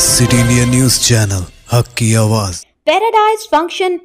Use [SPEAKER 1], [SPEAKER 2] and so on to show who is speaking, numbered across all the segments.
[SPEAKER 1] City India news channel हक की आवाज़।
[SPEAKER 2] पैराडाइज फंक्शन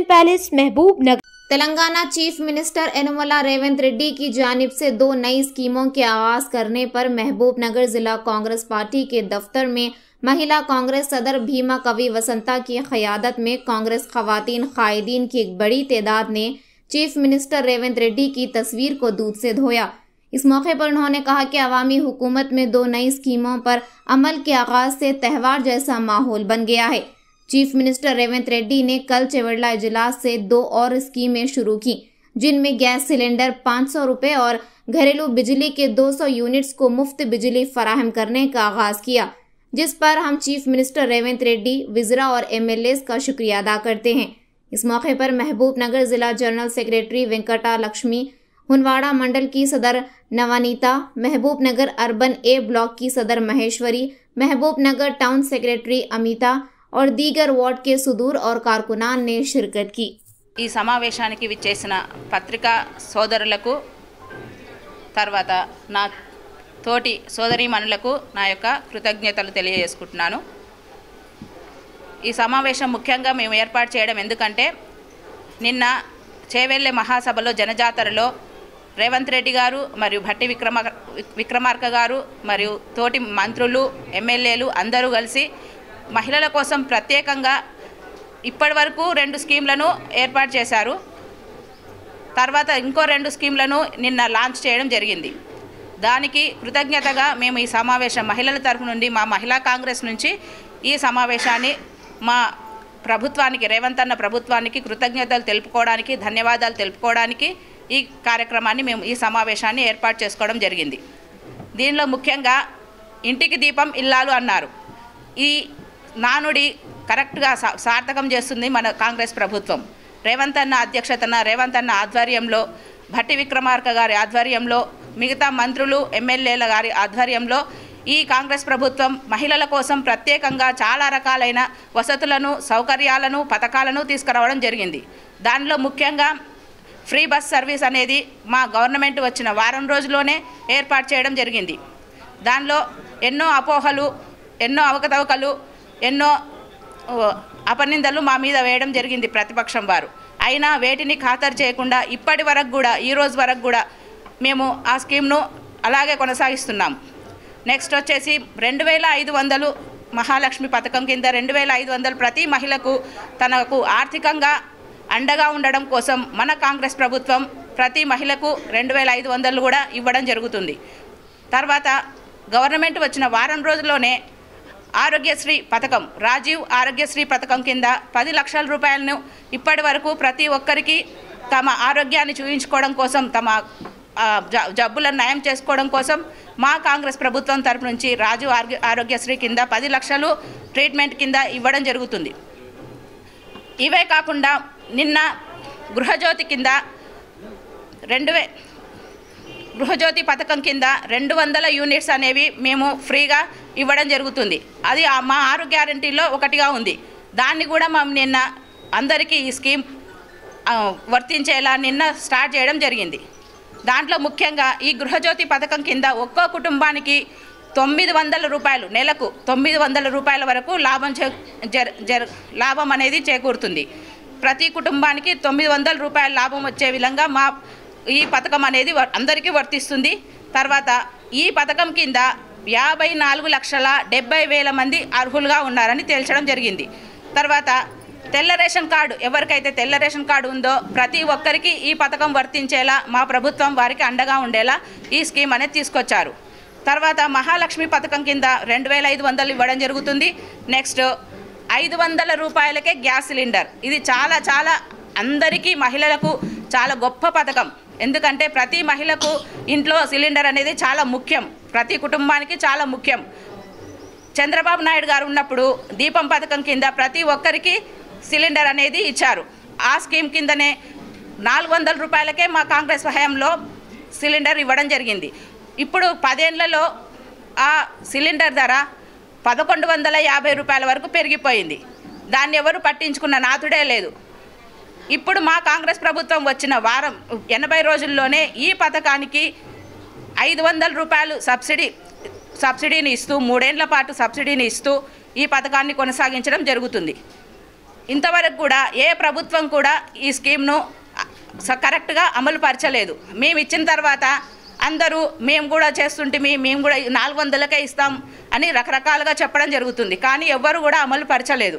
[SPEAKER 2] पैलेस महबूब नगर।
[SPEAKER 3] तेलंगाना चीफ मिनिस्टर यनमला रेवंत रेड्डी की जानिब से 2 नई स्कीमों के आगाज करने पर महबूब नगर जिला कांग्रेस पार्टी के दफ्तर में महिला कांग्रेस सदर भीमा कवि वसंता की क़यादत में कांग्रेस ख़वातीन कायदीन की एक बड़ी तादाद ने चीफ मिनिस्टर रेवंत रेड्डी की तस्वीर को दूध से धोया। इस मौके पर उन्होंने कहा कि अवामी हुकूमत में 2 नई स्कीमों पर अमल के आगाज से त्यौहार जैसा माहौल बन गया है। चीफ मिनिस्टर रेवंत रेड्डी ने कल चेवड़ला इजलास से 2 और स्कीमें शुरू की, जिनमें गैस सिलेंडर 500 रुपये और घरेलू बिजली के 200 यूनिट्स को मुफ्त बिजली फराहम करने का आगाज किया, जिस पर हम चीफ मिनिस्टर रेवंत रेड्डी, विज़रा और MLAs का शुक्रिया अदा करते हैं। इस मौके पर महबूब नगर जिला जनरल सेक्रेटरी वेंकटा लक्ष्मी, हुनवाड़ा मंडल की सदर नवानीता, महबूब नगर अर्बन A ब्लॉक की सदर महेश्वरी, महबूब नगर टाउन सेक्रेटरी अमिता और दीगर वार्ड के सुदूर और कारकुनान ने शिरकत की।
[SPEAKER 4] ఈ సమావేశానికి విచ్చేసిన పత్రికా సోదరులకు తర్వాత నా తోటి సోదరీమణులకు నా యొక్క కృతజ్ఞతలు తెలియజేసుకుంటున్నాను। ఈ సమావేశం ముఖ్యంగా మేము ఏర్పాటు చేయడం ఎందుకంటే నిన్న చేవెళ్ళే మహాసభలో జనజాతరలో రేవంత్ రెడ్డి గారు మరియు భట్టి విక్రమార్క గారు మరియు తోటి మంత్రులు, MLAలు అందరూ కలిసి మహిళల కోసం ప్రత్యేకంగా ఇప్పటివరకు 2 స్కీమ్లను ఏర్పాటు చేశారు। తర్వాత ఇంకో 2 స్కీమ్లను నిన్న లాంచ్ చేయడం జరిగింది। దానికి కృతజ్ఞతగా మేము ఈ సమావేశం మహిళల తరఫు నుండి మా మహిళా కాంగ్రెస్ నుంచి ఈ సమావేశాన్ని మా ప్రభుత్వానికి, రేవంత్ అన్న ప్రభుత్వానికి కృతజ్ఞతలు తెలుపుకోవడానికి, ధన్యవాదాలు తెలుపుకోవడానికి ఈ కార్యక్రమాన్ని మేము ఈ సమావేశాన్ని ఏర్పాటు చేసుకోవడం జరిగింది। దీనిలో ముఖ్యంగా ఇంటికి దీపం ఇల్లాలు అన్నారు। ఈ నానుడి కరెక్ట్గా సార్థకం చేస్తుంది మన కాంగ్రెస్ ప్రభుత్వం। రేవంత్ అన్న అధ్యక్షతన, రేవంత్ అన్న ఆధ్వర్యంలో, భట్టి విక్రమార్క గారి ఆధ్వర్యంలో, మిగతా మంత్రులు, MLAల గారి ఆధ్వర్యంలో ఈ కాంగ్రెస్ ప్రభుత్వం మహిళల కోసం ప్రత్యేకంగా చాలా రకాలైన వసతులను, సౌకర్యాలను, పథకాలను తీసుకురావడం జరిగింది। దానిలో ముఖ్యంగా ఫ్రీ బస్ సర్వీస్ అనేది మా గవర్నమెంట్ వచ్చిన వారం రోజుల్లోనే ఏర్పాటు చేయడం జరిగింది। దానిలో ఎన్నో అపోహలు, ఎన్నో అవకతవకలు, ఎన్నో అపనిందలు మా మీద వేయడం జరిగింది ప్రతిపక్షం వారు। అయినా వేటిని ఖాతరు చేయకుండా ఇప్పటి వరకు కూడా, ఈ రోజు వరకు కూడా మేము ఆ స్కీమ్ను అలాగే కొనసాగిస్తున్నాం। నెక్స్ట్ వచ్చేసి 2500 మహాలక్ష్మి పథకం కింద 2500 ప్రతి మహిళకు తనకు ఆర్థికంగా అండగా ఉండడం కోసం మన కాంగ్రెస్ ప్రభుత్వం ప్రతి మహిళకు 2500 కూడా ఇవ్వడం జరుగుతుంది। తర్వాత గవర్నమెంట్ వచ్చిన వారం రోజుల్లోనే ఆరోగ్యశ్రీ పథకం, రాజీవ్ ఆరోగ్యశ్రీ పథకం కింద 10 లక్షల రూపాయలను ఇప్పటి వరకు ప్రతి ఒక్కరికి తమ ఆరోగ్యాన్ని చూయించుకోవడం కోసం, తమ జబ్బులను నయం చేసుకోవడం కోసం మా కాంగ్రెస్ ప్రభుత్వం తరపు నుంచి రాజీవ్ ఆరోగ్యశ్రీ కింద 10 లక్షలు ట్రీట్మెంట్ కింద ఇవ్వడం జరుగుతుంది। ఇవే కాకుండా నిన్న గృహజ్యోతి కింద గృహజ్యోతి పథకం కింద 200 యూనిట్స్ అనేవి మేము ఫ్రీగా ఇవ్వడం జరుగుతుంది। అది మా 6 గ్యారంటీలో ఒకటిగా ఉంది। దాన్ని కూడా మేము నిన్న అందరికీ ఈ స్కీమ్ వర్తించేలా నిన్న స్టార్ట్ చేయడం జరిగింది। దాంట్లో ముఖ్యంగా ఈ గృహజ్యోతి పథకం కింద ఒక్కో కుటుంబానికి 900 రూపాయలు, నెలకు 900 రూపాయల వరకు లాభం అనేది చేకూరుతుంది। ప్రతి కుటుంబానికి 900 రూపాయల లాభం వచ్చే విధంగా మా ఈ పథకం అనేది అందరికీ వర్తిస్తుంది। తర్వాత ఈ పథకం కింద 54,70,000 మంది అర్హులుగా ఉన్నారని తేల్చడం జరిగింది। తర్వాత తెల్ల రేషన్ కార్డు, ఎవరికైతే తెల్ల రేషన్ కార్డు ఉందో ప్రతి ఒక్కరికి ఈ పథకం వర్తించేలా మా ప్రభుత్వం వారికి అండగా ఉండేలా ఈ స్కీమ్ అనేది తీసుకొచ్చారు। తర్వాత మహాలక్ష్మి పథకం కింద 2500 ఇవ్వడం జరుగుతుంది। నెక్స్ట్ 500 రూపాయలకే గ్యాస్ సిలిండర్, ఇది చాలా చాలా అందరికీ మహిళలకు చాలా గొప్ప పథకం। ఎందుకంటే ప్రతి మహిళకు ఇంట్లో సిలిండర్ అనేది చాలా ముఖ్యం, ప్రతి కుటుంబానికి చాలా ముఖ్యం। చంద్రబాబు నాయుడు గారు ఉన్నప్పుడు దీపం పథకం కింద ప్రతి ఒక్కరికి సిలిండర్ అనేది ఇచ్చారు। ఆ స్కీమ్ కిందనే 400 రూపాయలకే మా కాంగ్రెస్ హయాంలో సిలిండర్ ఇవ్వడం జరిగింది। ఇప్పుడు 10 ఏళ్లలో ఆ సిలిండర్ ధర 1150 రూపాయల వరకు పెరిగిపోయింది। దాన్ని ఎవరు పట్టించుకున్న నాథుడే లేదు। ఇప్పుడు మా కాంగ్రెస్ ప్రభుత్వం వచ్చిన వారం 80 రోజుల్లోనే ఈ పథకానికి 500 రూపాయలు సబ్సిడీని ఇస్తూ 3 ఏళ్ల పాటు సబ్సిడీని ఇస్తూ ఈ పథకాన్ని కొనసాగించడం జరుగుతుంది. ఇంతవరకు కూడా ఏ ప్రభుత్వం కూడా ఈ స్కీమ్ను కరెక్ట్గా అమలు పరచలేదు. మేము ఇచ్చిన తర్వాత అందరూ మేము కూడా చేస్తుంటే మేము కూడా 400కే ఇస్తాం అని రకరకాలుగా చెప్పడం జరుగుతుంది. కానీ ఎవ్వరు కూడా అమలు పరచలేదు.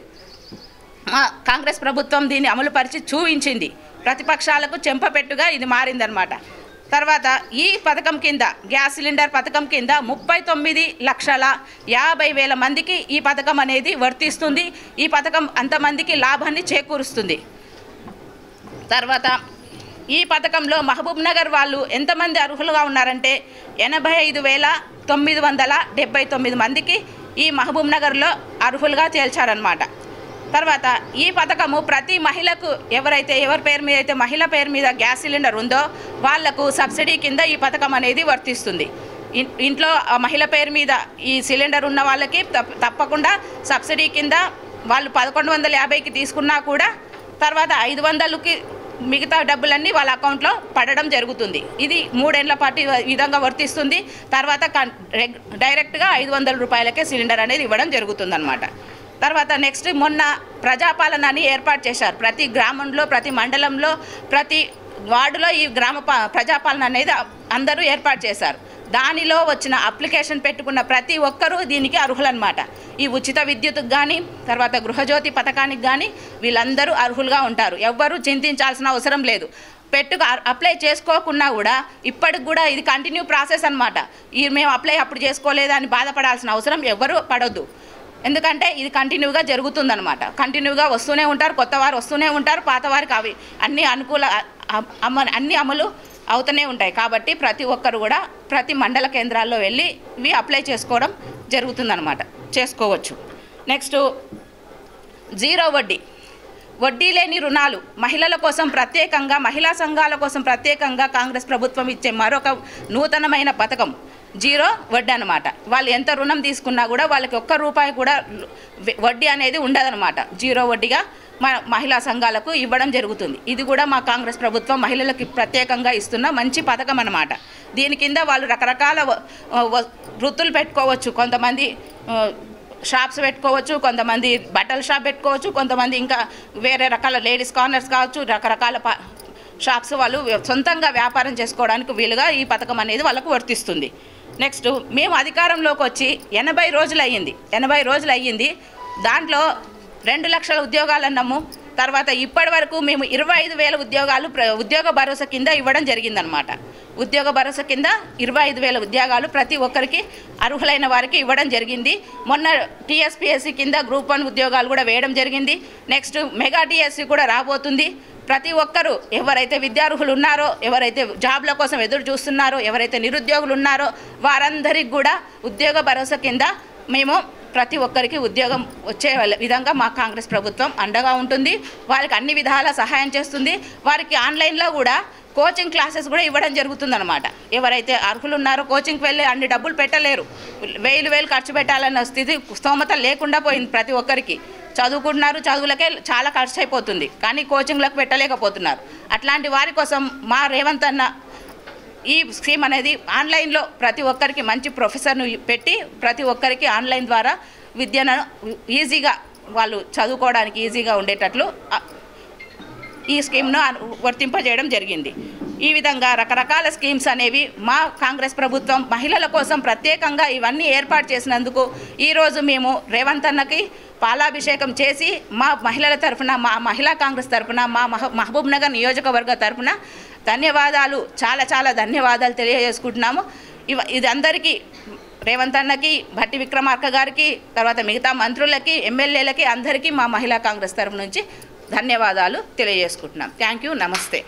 [SPEAKER 4] కాంగ్రెస్ ప్రభుత్వం దీన్ని అమలు పరిచి చూపించింది. ప్రతిపక్షాలకు చెంపపెట్టుగా ఇది మారిందనమాట. తర్వాత ఈ పథకం కింద గ్యాస్ సిలిండర్ పథకం కింద 39,50,000 మందికి ఈ పథకం అనేది వర్తిస్తుంది. ఈ పథకం అంతమందికి లాభాన్ని చేకూరుస్తుంది. తర్వాత ఈ పథకంలో మహబూబ్ నగర్ వాళ్ళు ఎంతమంది అర్హులుగా ఉన్నారంటే 85,979 మందికి ఈ మహబూబ్ నగర్లో అర్హులుగా తేల్చారనమాట. తర్వాత ఈ పథకము ప్రతి మహిళకు ఎవరి పేరు మీద అయితే మహిళ పేరు మీద గ్యాస్ సిలిండర్ ఉందో వాళ్లకు సబ్సిడీ కింద ఈ పథకం అనేది వర్తిస్తుంది. ఇంట్లో మహిళ పేరు మీద ఈ సిలిండర్ ఉన్న వాళ్ళకి తప్పకుండా సబ్సిడీ కింద వాళ్ళు 1150కి తీసుకున్నా కూడా తర్వాత 500కి మిగతా డబ్బులన్నీ వాళ్ళ అకౌంట్లో పడడం జరుగుతుంది. ఇది 3 ఏళ్ల పాటు విధంగా వర్తిస్తుంది. తర్వాత డైరెక్ట్గా 500 రూపాయలకే సిలిండర్ అనేది ఇవ్వడం జరుగుతుందన్నమాట. తర్వాత నెక్స్ట్ మొన్న ప్రజాపాలన అని ఏర్పాటు చేశారు. ప్రతి గ్రామంలో, ప్రతి మండలంలో, ప్రతి వార్డులో ఈ ప్రజాపాలన అనేది అందరూ ఏర్పాటు చేశారు. దానిలో వచ్చిన అప్లికేషన్ పెట్టుకున్న ప్రతి ఒక్కరూ దీనికి అర్హులన్నమాట. ఈ ఉచిత విద్యుత్కు కానీ తర్వాత గృహజ్యోతి పథకానికి కానీ వీళ్ళందరూ అర్హులుగా ఉంటారు. ఎవ్వరూ చింతించాల్సిన అవసరం లేదు. అప్లై చేసుకోకున్నా కూడా ఇప్పటికి కూడా ఇది కంటిన్యూ ప్రాసెస్ అన్నమాట. మేము అప్పుడు చేసుకోలేదని బాధపడాల్సిన అవసరం ఎవ్వరూ పడొద్దు. ఎందుకంటే ఇది కంటిన్యూగా జరుగుతుందన్నమాట. కంటిన్యూగా వస్తూనే ఉంటారు, కొత్త వారు వస్తూనే ఉంటారు, పాత వారికి అవి అన్ని అన్ని అమలు అవుతూనే ఉంటాయి. కాబట్టి ప్రతి ఒక్కరు కూడా ప్రతి మండల కేంద్రాల్లో వెళ్ళి ఇవి అప్లై చేసుకోవడం జరుగుతుందన్నమాట, చేసుకోవచ్చు. నెక్స్ట్ 0 వడ్డీ లేని రుణాలు మహిళల కోసం ప్రత్యేకంగా, మహిళా సంఘాల కోసం ప్రత్యేకంగా కాంగ్రెస్ ప్రభుత్వం ఇచ్చే మరొక నూతనమైన పథకం 0 వడ్డీ అన్నమాట. వాళ్ళు ఎంత రుణం తీసుకున్నా కూడా వాళ్ళకి ₹1 కూడా వడ్డీ అనేది ఉండదన్నమాట. 0 వడ్డీగా మహిళా సంఘాలకు ఇవ్వడం జరుగుతుంది. ఇది కూడా మా కాంగ్రెస్ ప్రభుత్వం మహిళలకు ప్రత్యేకంగా ఇస్తున్న మంచి పథకం అన్నమాట. దీని కింద వాళ్ళు రకరకాల వృత్తులు పెట్టుకోవచ్చు. కొంతమంది షాప్స్ పెట్టుకోవచ్చు, కొంతమంది బట్టల షాప్ పెట్టుకోవచ్చు, కొంతమంది ఇంకా వేరే రకాల లేడీస్ కార్నర్స్ కావచ్చు, రకరకాల షాప్స్ వాళ్ళు సొంతంగా వ్యాపారం చేసుకోవడానికి వీలుగా ఈ పథకం అనేది వాళ్ళకు వర్తిస్తుంది. నెక్స్ట్ మేము అధికారంలోకి వచ్చి 80 రోజులు అయ్యింది. దాంట్లో 2 లక్షల ఉద్యోగాలు అన్నాము. తర్వాత ఇప్పటి వరకు మేము 25,000 ఉద్యోగాలు ఉద్యోగ భరోసా కింద ఇవ్వడం జరిగిందనమాట. ఉద్యోగ భరోసా కింద 25,000 ఉద్యోగాలు ప్రతి ఒక్కరికి అర్హులైన వారికి ఇవ్వడం జరిగింది. మొన్న టీఎస్పీఎస్సీ కింద గ్రూప్ 1 ఉద్యోగాలు కూడా వేయడం జరిగింది. నెక్స్ట్ మెగా టీఎస్సీ కూడా రాబోతుంది. ప్రతి ఒక్కరూ ఎవరైతే విద్యార్హులు ఉన్నారో, ఎవరైతే జాబ్ల కోసం ఎదురు చూస్తున్నారో, ఎవరైతే నిరుద్యోగులు ఉన్నారో వారందరికీ కూడా ఉద్యోగ భరోసా కింద మేము ప్రతి ఒక్కరికి ఉద్యోగం వచ్చే విధంగా మా కాంగ్రెస్ ప్రభుత్వం అండగా ఉంటుంది. వారికి అన్ని విధాల సహాయం చేస్తుంది. వారికి ఆన్లైన్లో కూడా కోచింగ్ క్లాసెస్ కూడా ఇవ్వడం జరుగుతుందన్నమాట. ఎవరైతే అర్హులు ఉన్నారో కోచింగ్కి వెళ్ళి అన్ని డబ్బులు పెట్టలేరు, 1000 ఖర్చు పెట్టాలన్న స్థితి స్తోమత లేకుండా పోయింది. ప్రతి ఒక్కరికి చదువుకుంటున్నారు, చదువులకే చాలా ఖర్చు అయిపోతుంది, కానీ కోచింగ్లకు పెట్టలేకపోతున్నారు. అట్లాంటి వారి కోసం మా రేవంత్ అన్న ఈ స్కీమ్ అనేది ఆన్లైన్లో ప్రతి ఒక్కరికి మంచి ప్రొఫెసర్ను పెట్టి ప్రతి ఒక్కరికి ఆన్లైన్ ద్వారా విద్యను ఈజీగా వాళ్ళు చదువుకోవడానికి ఈజీగా ఉండేటట్లు ఈ స్కీమ్ను వర్తింపజేయడం జరిగింది. ఈ విధంగా రకరకాల స్కీమ్స్ అనేవి మా కాంగ్రెస్ ప్రభుత్వం మహిళల కోసం ప్రత్యేకంగా ఇవన్నీ ఏర్పాటు చేసినందుకు ఈరోజు మేము రేవంత్ అన్నకి పాలాభిషేకం చేసి మా మహిళల తరఫున, మా మహిళా కాంగ్రెస్ తరఫున, మా మహబూబ్ నగర్ నియోజకవర్గ తరఫున ధన్యవాదాలు, చాలా చాలా ధన్యవాదాలు తెలియజేసుకుంటున్నాము. ఇది అందరికీ, రేవంత్ అన్నకి, భట్టి విక్రమార్క గారికి, తర్వాత మిగతా మంత్రులకి, ఎమ్మెల్యేలకి అందరికీ మా మహిళా కాంగ్రెస్ తరఫు నుంచి ధన్యవాదాలు తెలియజేసుకుంటున్నాం. థ్యాంక్ యూ, నమస్తే.